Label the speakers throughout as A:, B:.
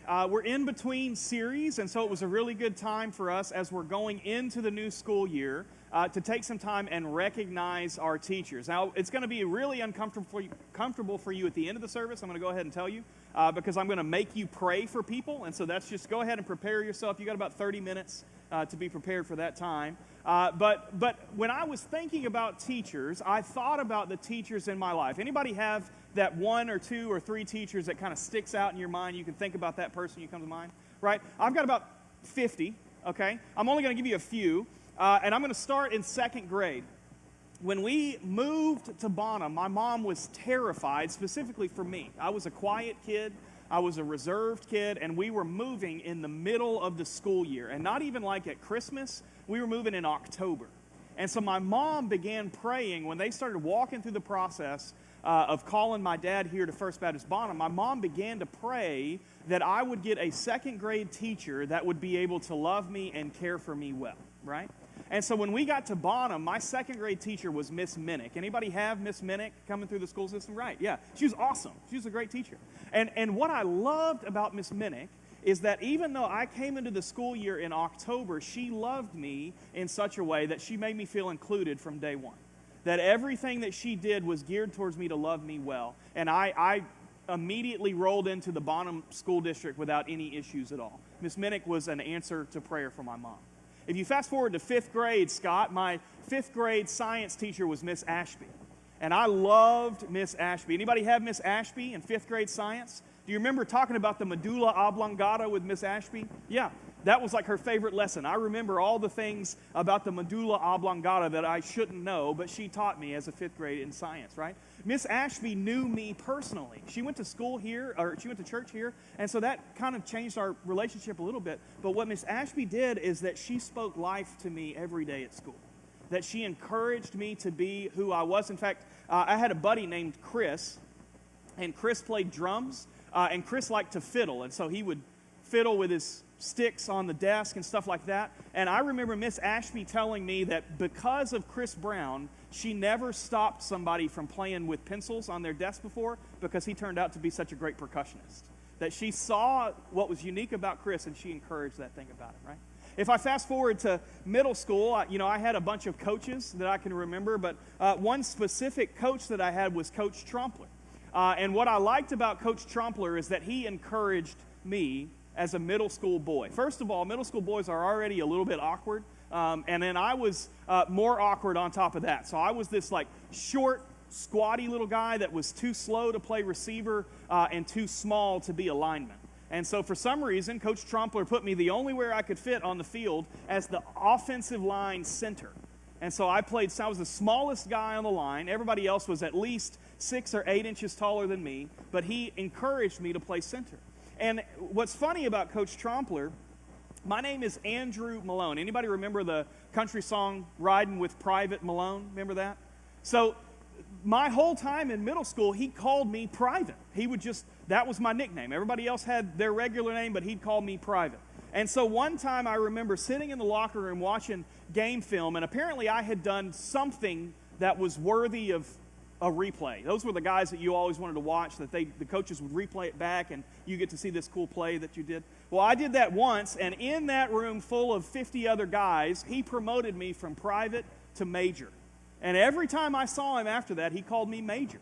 A: we're in between series, and so it was a really good time for us as we're going into the new school year to take some time and recognize our teachers. Now, it's going to be really comfortable for you at the end of the service. I'm going to go ahead and tell you because I'm going to make you pray for people, and so that's just go ahead and prepare yourself. You got about 30 minutes to be prepared for that time. But when I was thinking about teachers, I thought about the teachers in my life. Anybody have that one or two or three teachers that kind of sticks out in your mind? You can think about that person, you come to mind, right? I've got about 50, okay? I'm only going to give you a few, and I'm going to start in second grade. When we moved to Bonham, my mom was terrified, specifically for me. I was a quiet kid. I was a reserved kid, and we were moving in the middle of the school year. And not even like at Christmas, we were moving in October. And so my mom began praying when they started walking through the process of calling my dad here to First Baptist Bonham. My mom began to pray that I would get a second grade teacher that would be able to love me and care for me well, right? And so when we got to Bonham, my second grade teacher was Miss Minnick. Anybody have Miss Minnick coming through the school system? Right, yeah. She was awesome. She was a great teacher. And what I loved about Miss Minnick is that even though I came into the school year in October, she loved me in such a way that she made me feel included from day one. That everything that she did was geared towards me to love me well. And I immediately rolled into the Bonham School District without any issues at all. Miss Minnick was an answer to prayer for my mom. If you fast forward to fifth grade, Scott, my fifth grade science teacher was Miss Ashby. And I loved Miss Ashby. Anybody have Miss Ashby in fifth grade science? Do you remember talking about the medulla oblongata with Miss Ashby? Yeah, that was like her favorite lesson. I remember all the things about the medulla oblongata that I shouldn't know, but she taught me as a fifth grade in science, right? Miss Ashby knew me personally. She went to school here, or she went to church here, and so that kind of changed our relationship a little bit. But what Miss Ashby did is that she spoke life to me every day at school. That she encouraged me to be who I was. In fact, I had a buddy named Chris, and Chris played drums, and Chris liked to fiddle, and so he would fiddle with his sticks on the desk and stuff like that. And I remember Miss Ashby telling me that because of Chris Brown, she never stopped somebody from playing with pencils on their desk before because he turned out to be such a great percussionist. That she saw what was unique about Chris, and she encouraged that thing about him, right? If I fast forward to middle school, I had a bunch of coaches that I can remember, but one specific coach that I had was Coach Trompler. And what I liked about Coach Trompler is that he encouraged me as a middle school boy. First of all, middle school boys are already a little bit awkward, and then I was more awkward on top of that. So I was this like short, squatty little guy that was too slow to play receiver and too small to be a lineman. And so for some reason, Coach Trompler put me the only where I could fit on the field as the offensive line center. And so I was the smallest guy on the line. Everybody else was at least 6 or 8 inches taller than me, but he encouraged me to play center. And what's funny about Coach Trompler, my name is Andrew Malone. Anybody remember the country song, Riding with Private Malone? Remember that? So my whole time in middle school, he called me Private. That was my nickname. Everybody else had their regular name, but he'd call me Private. And so one time I remember sitting in the locker room watching game film, and apparently I had done something that was worthy of a replay. Those were the guys that you always wanted to watch, that the coaches would replay it back, and you get to see this cool play that you did. Well, I did that once, and in that room full of 50 other guys, he promoted me from private to major. And every time I saw him after that, he called me Major.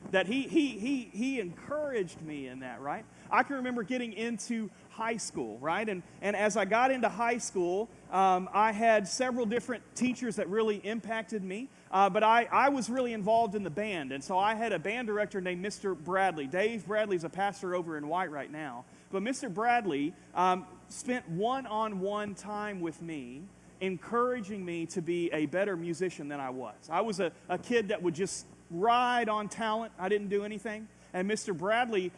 A: That he encouraged me in that, right? I can remember getting into high school, right? And as I got into high school, I had several different teachers that really impacted me. But I was really involved in the band. And so I had a band director named Mr. Bradley. Dave Bradley's a pastor over in White right now. But Mr. Bradley spent one-on-one time with me, encouraging me to be a better musician than I was. I was a kid that would just ride on talent. I didn't do anything. And Mr. Bradley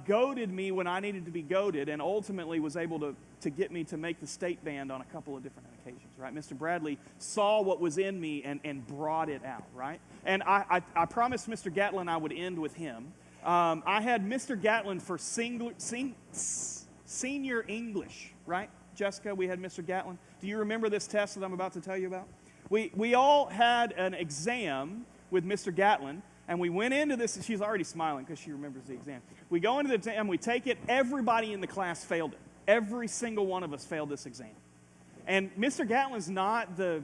A: goaded me when I needed to be goaded, and ultimately was able to get me to make the state band on a couple of different occasions, right? Mr. Bradley saw what was in me and brought it out, right? And I promised Mr. Gatlin I would end with him. I had Mr. Gatlin for senior English, right? Jessica, we had Mr. Gatlin. Do you remember this test that I'm about to tell you about? We all had an exam with Mr. Gatlin, And we went into this, she's already smiling because she remembers the exam. We go into the exam, we take it, everybody in the class failed it. Every single one of us failed this exam. And Mr. Gatlin's not the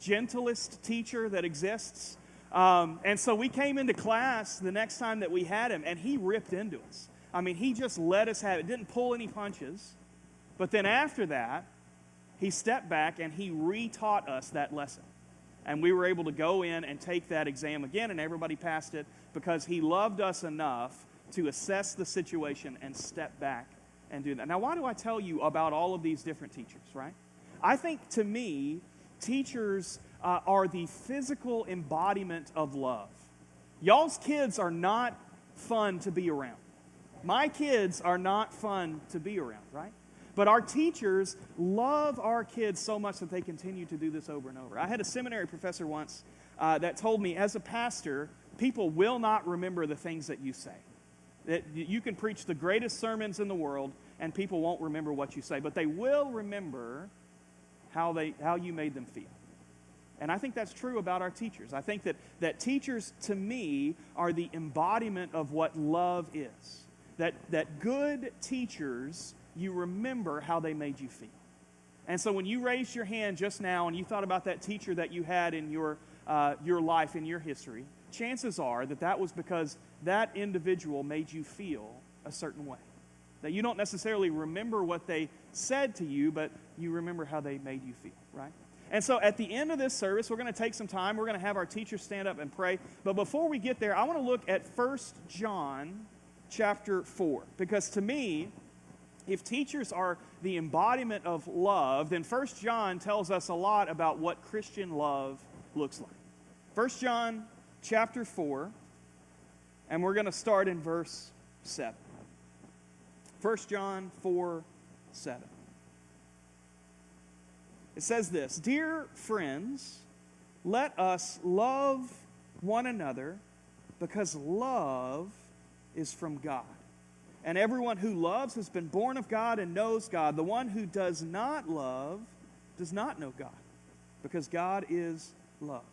A: gentlest teacher that exists. And so we came into class the next time that we had him, and he ripped into us. I mean, he just let us have it, didn't pull any punches. But then after that, he stepped back and he retaught us that lesson. And we were able to go in and take that exam again, and everybody passed it because he loved us enough to assess the situation and step back and do that. Now, why do I tell you about all of these different teachers, right? I think, to me, teachers are the physical embodiment of love. Y'all's kids are not fun to be around. My kids are not fun to be around, right? But our teachers love our kids so much that they continue to do this over and over. I had a seminary professor once that told me, as a pastor, people will not remember the things that you say. That you can preach the greatest sermons in the world, and people won't remember what you say, but they will remember how you made them feel. And I think that's true about our teachers. I think that teachers, to me, are the embodiment of what love is. That good teachers, you remember how they made you feel. And so when you raised your hand just now and you thought about that teacher that you had in your life, in your history, chances are that was because that individual made you feel a certain way. That you don't necessarily remember what they said to you, but you remember how they made you feel, right? And so at the end of this service, we're going to take some time. We're going to have our teachers stand up and pray. But before we get there, I want to look at 1 John chapter 4. Because to me, if teachers are the embodiment of love, then 1 John tells us a lot about what Christian love looks like. 1 John chapter 4, and we're going to start in verse 7. 1 John 4, 7. It says this, "Dear friends, let us love one another because love is from God. And everyone who loves has been born of God and knows God. The one who does not love does not know God, because God is love.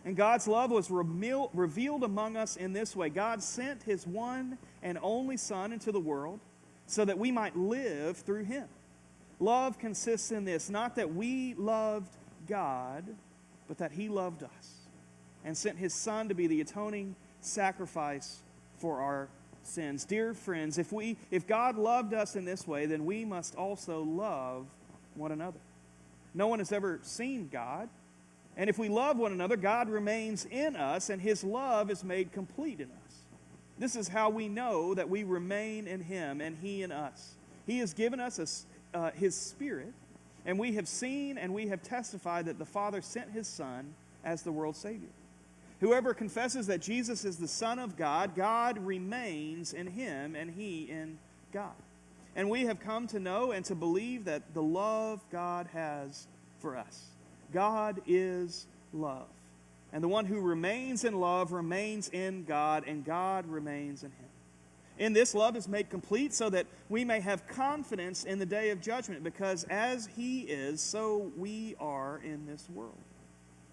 A: And God's love was revealed among us in this way. God sent his one and only Son into the world so that we might live through him. Love consists in this, not that we loved God, but that he loved us and sent his Son to be the atoning sacrifice for our sins." Dear friends, if God loved us in this way, then we must also love one another. No one has ever seen God. And if we love one another, God remains in us, and his love is made complete in us. This is how we know that we remain in him and he in us. He has given us his Spirit, and we have seen and we have testified that the Father sent his Son as the world's Savior. Whoever confesses that Jesus is the Son of God, God remains in him and he in God. And we have come to know and to believe that the love God has for us. God is love. And the one who remains in love remains in God, and God remains in him. In this, love is made complete so that we may have confidence in the day of judgment, because as he is, so we are in this world.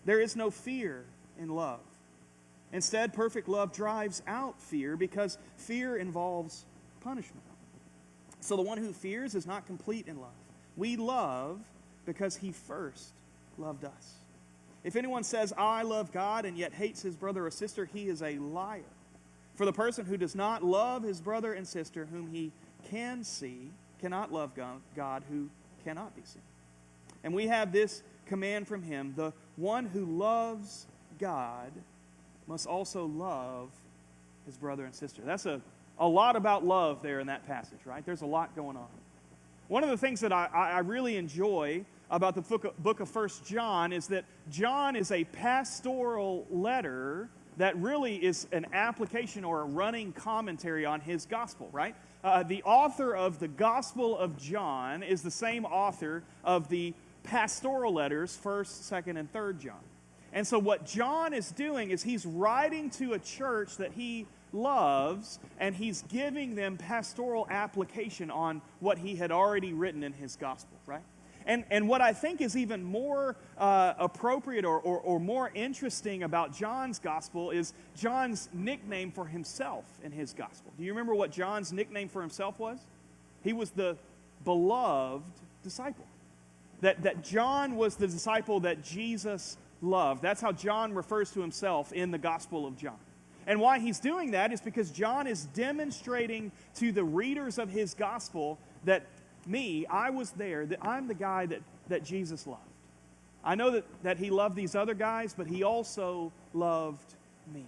A: There is no fear in love. Instead, perfect love drives out fear, because fear involves punishment. So the one who fears is not complete in love. We love because he first loved us. If anyone says, "I love God," and yet hates his brother or sister, he is a liar. For the person who does not love his brother and sister whom he can see cannot love God who cannot be seen. And we have this command from him: the one who loves God must also love his brother and sister. That's a lot about love there in that passage, right? There's a lot going on. One of the things that I really enjoy about the book of 1 John is that John is a pastoral letter that really is an application or a running commentary on his gospel, right? The author of the Gospel of John is the same author of the pastoral letters, 1st, 2nd, and 3rd John. And so what John is doing is he's writing to a church that he loves, and he's giving them pastoral application on what he had already written in his gospel, right? And what I think is even more appropriate or more interesting about John's gospel is John's nickname for himself in his gospel. Do you remember what John's nickname for himself was? He was the beloved disciple. That John was the disciple that Jesus loved. That's how John refers to himself in the Gospel of John. And why he's doing that is because John is demonstrating to the readers of his gospel that I was there, that I'm the guy that Jesus loved. I know that he loved these other guys, but he also loved me.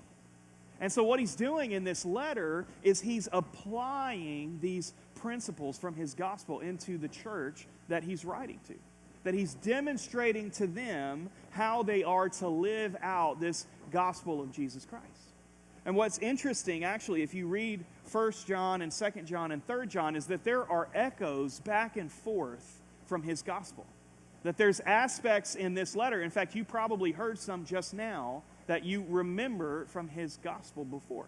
A: And so what he's doing in this letter is he's applying these principles from his gospel into the church that he's writing to. That he's demonstrating to them how they are to live out this gospel of Jesus Christ. And what's interesting, actually, if you read 1 John and 2 John and 3 John, is that there are echoes back and forth from his gospel. That there's aspects in this letter, in fact, you probably heard some just now, that you remember from his gospel before.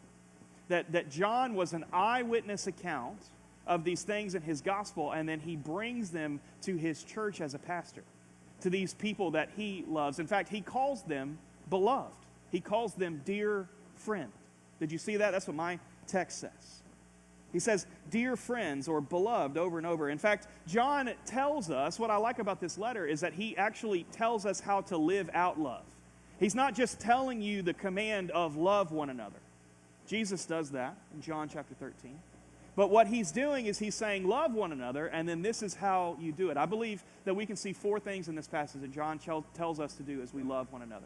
A: That John was an eyewitness account of these things in his gospel, and then he brings them to his church as a pastor, to these people that he loves. In fact, he calls them beloved. He calls them dear friend. Did you see that? That's what my text says. He says, dear friends, or beloved, over and over. In fact, John tells us, what I like about this letter is that he actually tells us how to live out love. He's not just telling you the command of love one another. Jesus does that in John chapter 13. But what he's doing is he's saying, love one another, and then this is how you do it. I believe that we can see 4 things in this passage that John tells us to do as we love one another.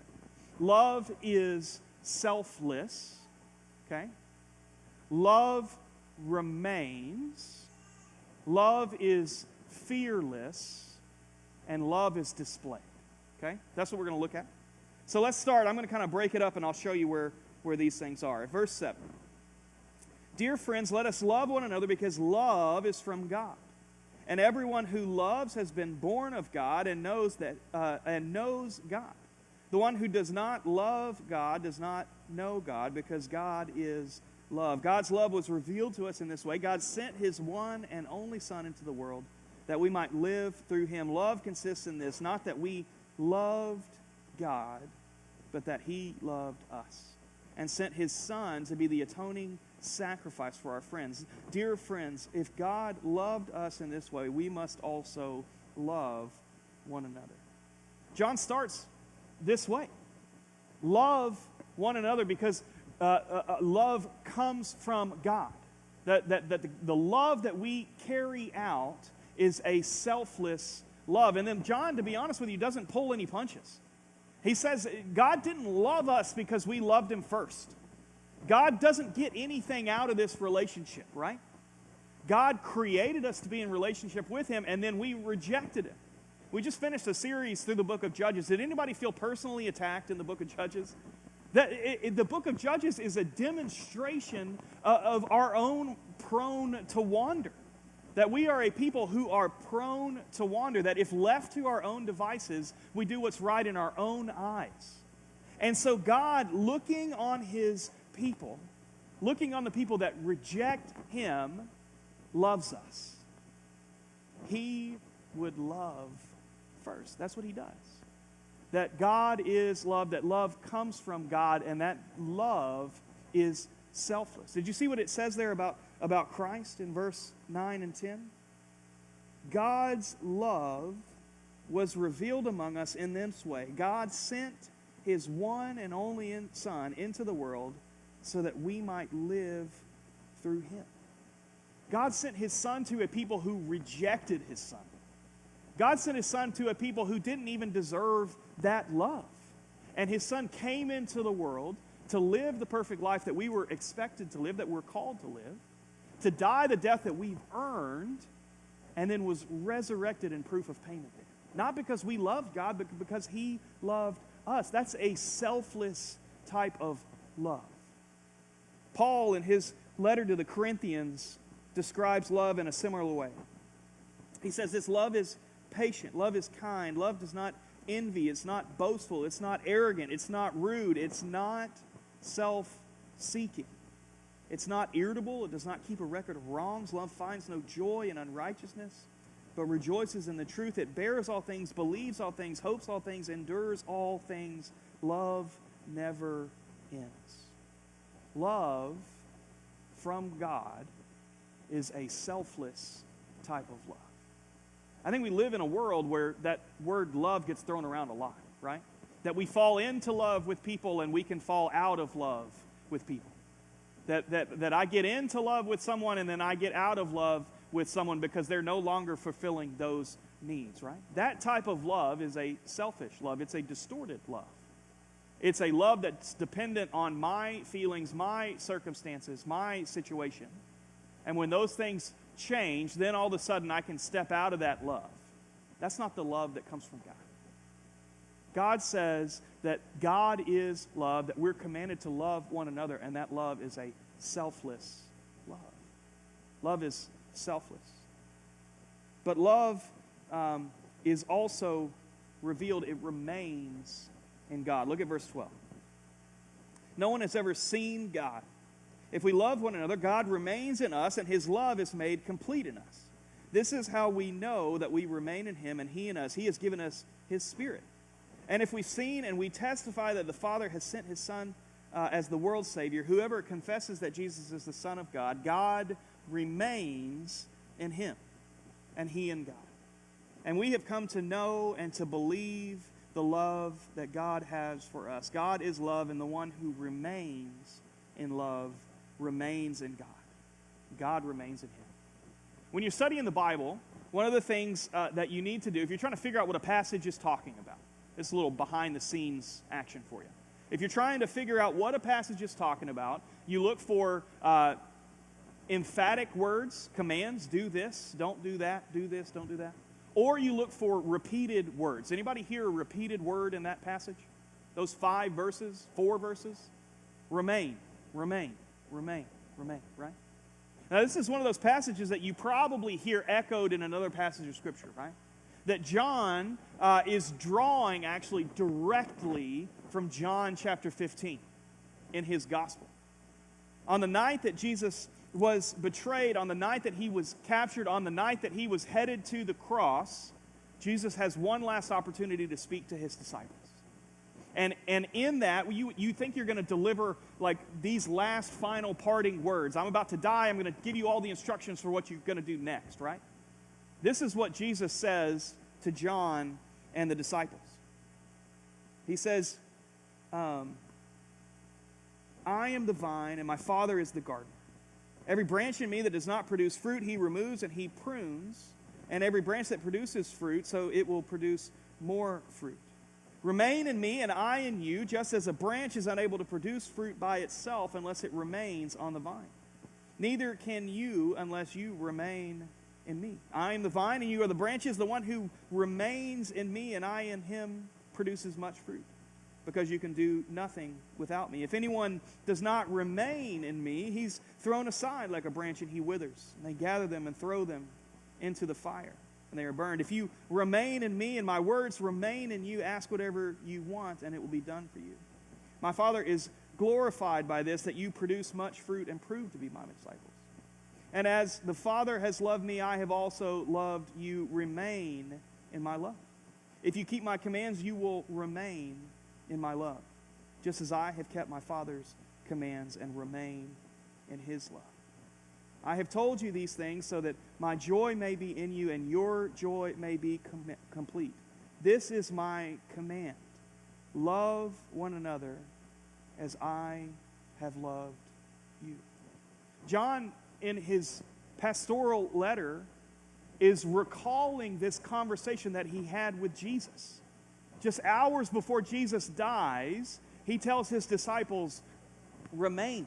A: Love is selfless. Okay? Love remains. Love is fearless. And love is displayed. Okay? That's what we're going to look at. So let's start. I'm going to kind of break it up and I'll show you where these things are. Verse 7. Dear friends, let us love one another because love is from God. And everyone who loves has been born of God and knows God. The one who does not love God does not know God, because God is love. God's love was revealed to us in this way. God sent his one and only Son into the world that we might live through him. Love consists in this, not that we loved God, but that he loved us and sent his Son to be the atoning sacrifice for our friends. Dear friends, if God loved us in this way, we must also love one another. John starts this way. Love one another because love comes from God. That the love that we carry out is a selfless love. And then John, to be honest with you, doesn't pull any punches. He says God didn't love us because we loved him first. God doesn't get anything out of this relationship, right? God created us to be in relationship with him, and then we rejected him. We just finished a series through the book of Judges. Did anybody feel personally attacked in the book of Judges? The book of Judges is a demonstration of our own prone to wander. That we are a people who are prone to wander. That if left to our own devices, we do what's right in our own eyes. And so God, looking on his people, looking on the people that reject him, loves us. He would love first. That's what he does. That God is love, that love comes from God, and that love is selfless. Did you see what it says there about Christ in verse 9 and 10? God's love was revealed among us in this way. God sent his one and only Son into the world so that we might live through him. God sent his Son to a people who rejected his Son. God sent his Son to a people who didn't even deserve that love. And his Son came into the world to live the perfect life that we were expected to live, that we're called to live, to die the death that we've earned, and then was resurrected in proof of payment there. Not because we loved God, but because he loved us. That's a selfless type of love. Paul, in his letter to the Corinthians, describes love in a similar way. He says this: love is patient, love is kind, love does not envy, it's not boastful, it's not arrogant, it's not rude, it's not self-seeking. It's not irritable, it does not keep a record of wrongs. Love finds no joy in unrighteousness, but rejoices in the truth. It bears all things, believes all things, hopes all things, endures all things. Love never ends. Love from God is a selfless type of love. I think we live in a world where that word love gets thrown around a lot, right? That we fall into love with people and we can fall out of love with people. That I get into love with someone and then I get out of love with someone because they're no longer fulfilling those needs, right? That type of love is a selfish love. It's a distorted love. It's a love that's dependent on my feelings, my circumstances, my situation. And when those things change, then all of a sudden I can step out of that love. That's not the love that comes from God. God says that God is love, that we're commanded to love one another, and that love is a selfless love. Love is selfless. But love is also revealed, it remains in God. Look at verse 12. No one has ever seen God. If we love one another, God remains in us, and his love is made complete in us. This is how we know that we remain in him and he in us. He has given us his Spirit. And if we've seen and we testify that the Father has sent his Son as the world's Savior, whoever confesses that Jesus is the Son of God, God remains in him, and he in God. And we have come to know and to believe the love that God has for us. God is love, and the one who remains in love remains in God. God remains in him. When you're studying the Bible, one of the things that you need to do, if you're trying to figure out what a passage is talking about, this is a little behind-the-scenes action for you. If you're trying to figure out what a passage is talking about, you look for emphatic words, commands, do this, don't do that, do this, don't do that. Or you look for repeated words. Anybody hear a repeated word in that passage? Those 4 verses? Remain, remain, remain, remain, right? Now this is one of those passages that you probably hear echoed in another passage of Scripture, right? That John is drawing actually directly from John chapter 15 in his gospel. On the night that Jesus was betrayed, on the night that he was captured, on the night that he was headed to the cross, Jesus has one last opportunity to speak to his disciples. And in that, you think you're going to deliver like these last final parting words. I'm about to die. I'm going to give you all the instructions for what you're going to do next, right? This is what Jesus says to John and the disciples. He says, I am the vine and my Father is the gardener. Every branch in me that does not produce fruit, he removes and he prunes. And every branch that produces fruit, so it will produce more fruit. Remain in me and I in you, just as a branch is unable to produce fruit by itself unless it remains on the vine. Neither can you unless you remain in me. I am the vine and you are the branches. The one who remains in me and I in him produces much fruit, because you can do nothing without me. If anyone does not remain in me, he's thrown aside like a branch and he withers. And they gather them and throw them into the fire, and they are burned. If you remain in me and my words remain in you, ask whatever you want and it will be done for you. My Father is glorified by this, that you produce much fruit and prove to be my disciples. And as the Father has loved me, I have also loved you. Remain in my love. If you keep my commands, you will remain in my love, just as I have kept my Father's commands and remain in his love. I have told you these things so that my joy may be in you and your joy may be complete. This is my command. Love one another as I have loved you. John, in his pastoral letter, is recalling this conversation that he had with Jesus. Just hours before Jesus dies, he tells his disciples, remain,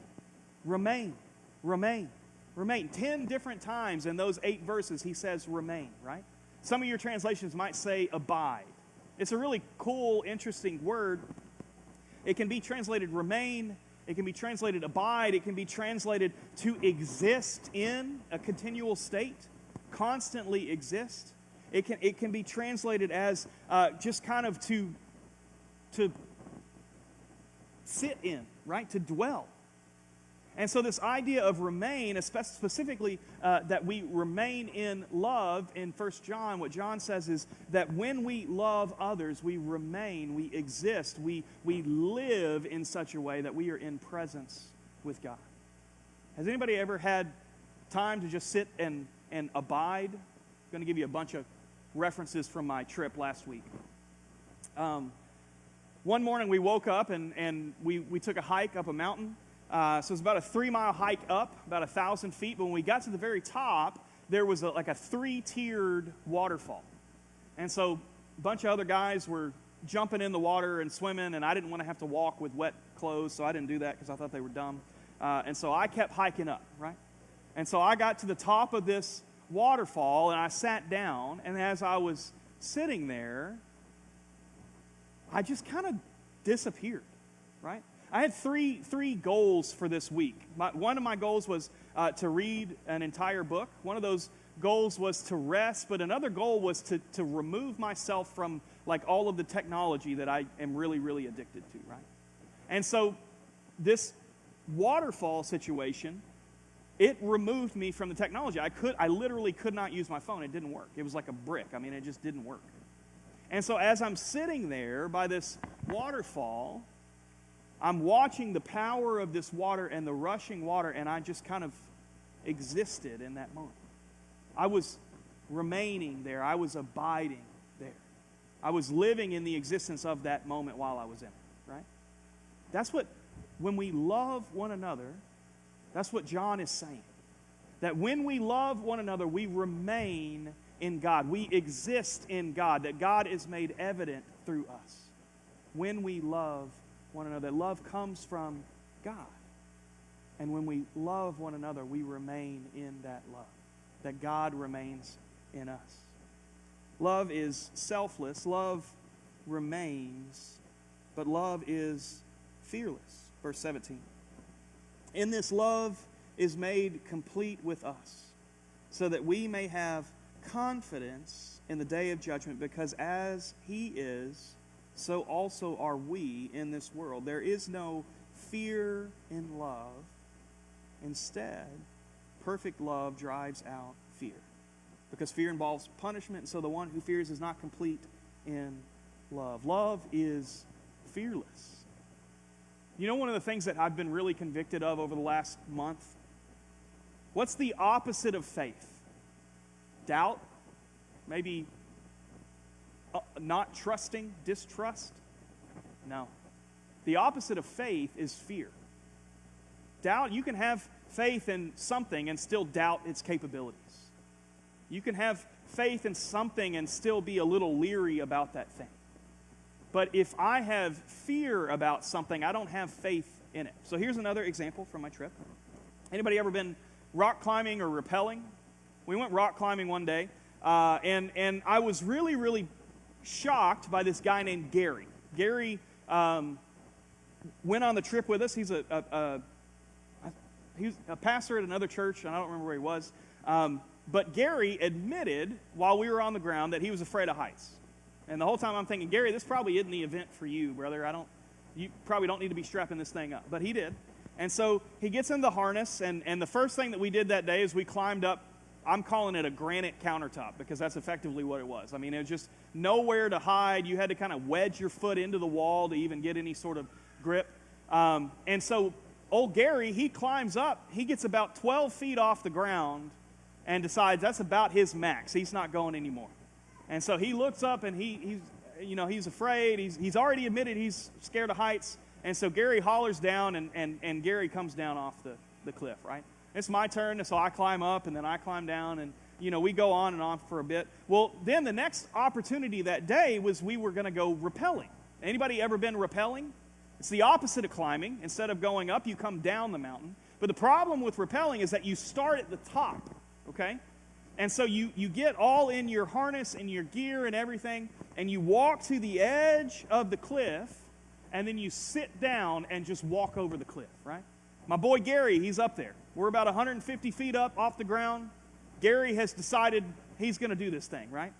A: remain, remain, remain. 10 different times in those 8 verses he says remain, right? Some of your translations might say abide. It's a really cool, interesting word. It can be translated remain. It can be translated abide. It can be translated to exist in a continual state, constantly exist. It can be translated as just kind of to sit in, right? To dwell. And so this idea of remain, specifically that we remain in love in 1 John, what John says is that when we love others, we remain, we exist, we live in such a way that we are in presence with God. Has anybody ever had time to just sit and abide? I'm going to give you a bunch of references from my trip last week. One morning we woke up and we took a hike up a mountain. So it was about a 3-mile hike up, about 1,000 feet. But when we got to the very top, there was like a 3-tiered waterfall. And so a bunch of other guys were jumping in the water and swimming, and I didn't want to have to walk with wet clothes, so I didn't do that because I thought they were dumb. And so I kept hiking up, right? And so I got to the top of this waterfall, and I sat down, and as I was sitting there, I just kind of disappeared, right? I had three goals for this week. One of my goals was to read an entire book. One of those goals was to rest, but another goal was to remove myself from like all of the technology that I am really, really addicted to, right? And so this waterfall situation, it removed me from the technology. I literally could not use my phone. It didn't work. It was like a brick. I mean, it just didn't work. And so as I'm sitting there by this waterfall, I'm watching the power of this water and the rushing water, and I just kind of existed in that moment. I was remaining there. I was abiding there. I was living in the existence of that moment while I was in it, right? That's what, when we love one another, that's what John is saying. That when we love one another, we remain in God. We exist in God. That God is made evident through us. When we love one another, love comes from God. And when we love one another, we remain in that love. That God remains in us. Love is selfless. Love remains. But love is fearless. Verse 17. In this love is made complete with us, so that we may have confidence in the day of judgment, because as He is, so also are we in this world. There is no fear in love. Instead, perfect love drives out fear, because fear involves punishment, and so the one who fears is not complete in love. Love is fearless. You know, one of the things that I've been really convicted of over the last month? What's the opposite of faith? Doubt? Maybe not trusting? Distrust? No. The opposite of faith is fear. Doubt, you can have faith in something and still doubt its capabilities. You can have faith in something and still be a little leery about that thing. But if I have fear about something, I don't have faith in it. So here's another example from my trip. Anybody ever been rock climbing or rappelling? We went rock climbing one day, and I was really, really shocked by this guy named Gary. Gary went on the trip with us. He's a pastor at another church, and I don't remember where he was. But Gary admitted while we were on the ground that he was afraid of heights. And the whole time I'm thinking, Gary, this probably isn't the event for you, brother. You probably don't need to be strapping this thing up. But he did. And so he gets in the harness, and the first thing that we did that day is we climbed up, I'm calling it a granite countertop, because that's effectively what it was. I mean, it was just nowhere to hide. You had to kind of wedge your foot into the wall to even get any sort of grip. And so old Gary, he climbs up. He gets about 12 feet off the ground and decides that's about his max. He's not going anymore. And so he looks up, and he's afraid. He's already admitted he's scared of heights. And so Gary hollers down, and Gary comes down off the cliff, right? It's my turn, and so I climb up, and then I climb down, and, we go on and on for a bit. Well, then the next opportunity that day was we were going to go rappelling. Anybody ever been rappelling? It's the opposite of climbing. Instead of going up, you come down the mountain. But the problem with rappelling is that you start at the top, okay? And so you get all in your harness and your gear and everything, and you walk to the edge of the cliff, and then you sit down and just walk over the cliff, right? My boy Gary, he's up there. We're about 150 feet up off the ground. Gary has decided he's going to do this thing, right?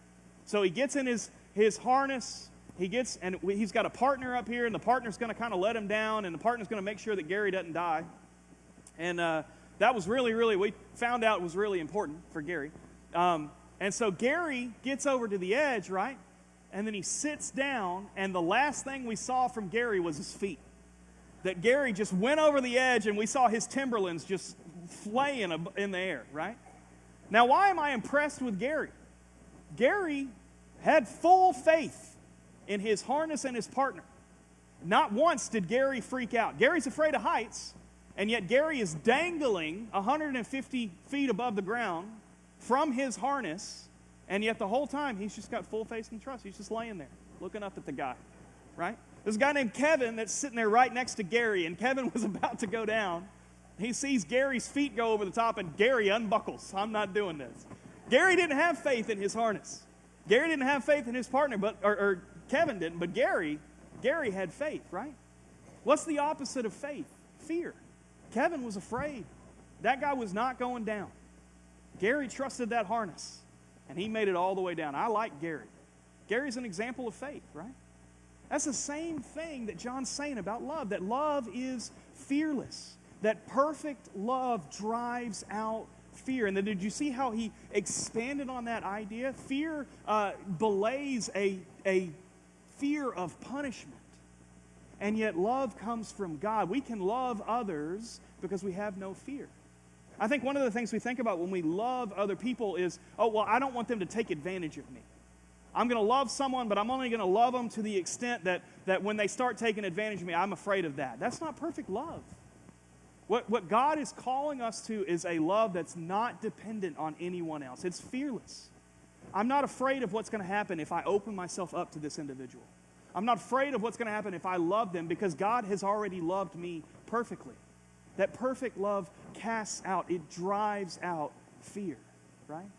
A: So he gets in his harness. He's got a partner up here, and the partner's going to kind of let him down, and the partner's going to make sure that Gary doesn't die. And that was really, we found out it was really important for Gary. And so Gary gets over to the edge, right? And then he sits down, and the last thing we saw from Gary was his feet. That Gary just went over the edge, and we saw his Timberlands just flaying in the air, right? Now, why am I impressed with Gary? Gary had full faith in his harness and his partner. Not once did Gary freak out. Gary's afraid of heights, and yet Gary is dangling 150 feet above the ground from his harness, and yet the whole time he's just got full faith and trust. He's just laying there, looking up at the guy, right? There's a guy named Kevin that's sitting there right next to Gary, and Kevin was about to go down. He sees Gary's feet go over the top, and Gary unbuckles. I'm not doing this. Gary didn't have faith in his harness. Gary didn't have faith in his partner, or Kevin didn't, but Gary had faith, right? What's the opposite of faith? Fear. Kevin was afraid. That guy was not going down. Gary trusted that harness, and he made it all the way down. I like Gary. Gary's an example of faith, right? That's the same thing that John's saying about love, that love is fearless, that perfect love drives out fear. And then did you see how he expanded on that idea? Fear belays a fear of punishment. And yet love comes from God. We can love others because we have no fear. I think one of the things we think about when we love other people is, oh, well, I don't want them to take advantage of me. I'm going to love someone, but I'm only going to love them to the extent that when they start taking advantage of me, I'm afraid of that. That's not perfect love. What God is calling us to is a love that's not dependent on anyone else. It's fearless. I'm not afraid of what's going to happen if I open myself up to this individual. I'm not afraid of what's going to happen if I love them because God has already loved me perfectly. That perfect love casts out, it drives out fear, right?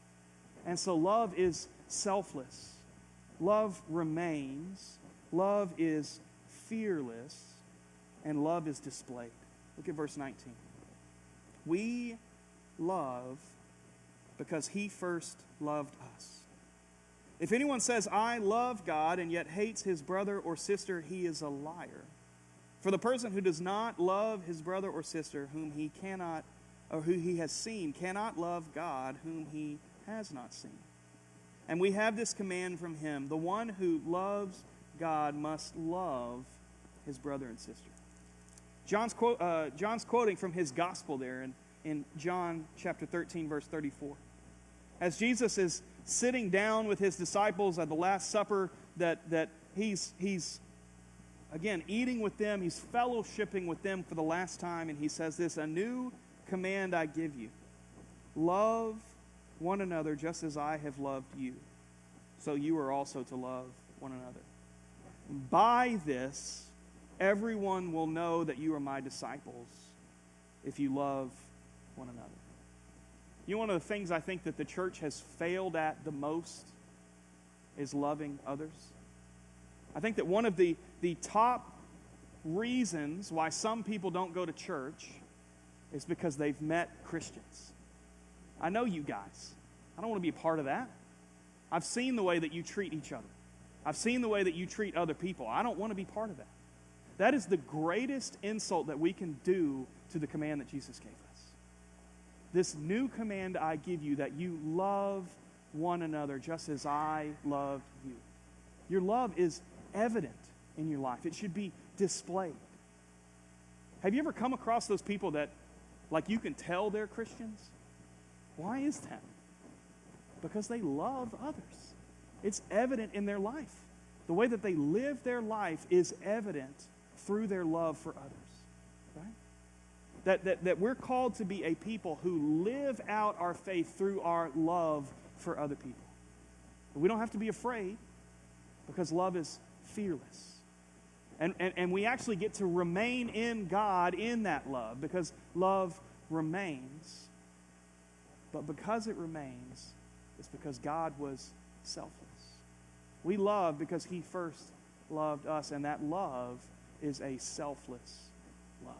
A: And so love is selfless. Love remains. Love is fearless. And love is displayed. Look at verse 19. We love because he first loved us. If anyone says, I love God, and yet hates his brother or sister, he is a liar. For the person who does not love his brother or sister whom he cannot, or who he has seen, cannot love God whom he has not seen. And we have this command from him, the one who loves God must love his brother and sister. John's quoting from his gospel there in John chapter 13, verse 34. As Jesus is sitting down with his disciples at the Last Supper, that he's again eating with them, he's fellowshipping with them for the last time, and he says this, a new command I give you. Love one another just as I have loved you. So you are also to love one another. By this, everyone will know that you are my disciples if you love one another. You know, one of the things I think that the church has failed at the most is loving others. I think that one of the top reasons why some people don't go to church is because they've met Christians. I know you guys. I don't want to be a part of that. I've seen the way that you treat each other. I've seen the way that you treat other people. I don't want to be part of that. That is the greatest insult that we can do to the command that Jesus gave us. This new command I give you, that you love one another just as I loved you. Your love is evident in your life. It should be displayed. Have you ever come across those people that, like, you can tell they're Christians? Why is that? Because they love others. It's evident in their life. The way that they live their life is evident through their love for others, right? That we're called to be a people who live out our faith through our love for other people. We don't have to be afraid because love is fearless. And we actually get to remain in God in that love because love remains. But because it remains, it's because God was selfless. We love because he first loved us, and that love is a selfless love.